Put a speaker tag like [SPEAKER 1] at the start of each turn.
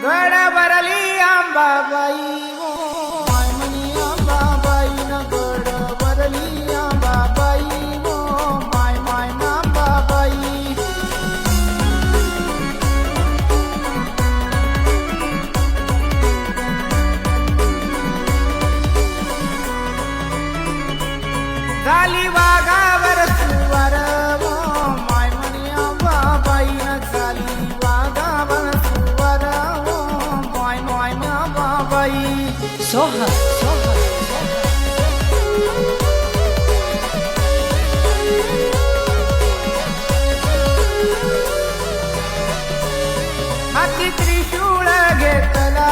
[SPEAKER 1] गड भरली Ambabai oh my म्हणी आंबाबाई न गड भरली आंबाबाई ओ माय माय आंबाबाई. झाली वाघावर सुवार ओ माय म्हणी आंबाबाई न झाली वाघावर सुवार ओ माय माय आंबाबाई.
[SPEAKER 2] सोहा सोहा
[SPEAKER 1] हाती त्रिशूळ घेतला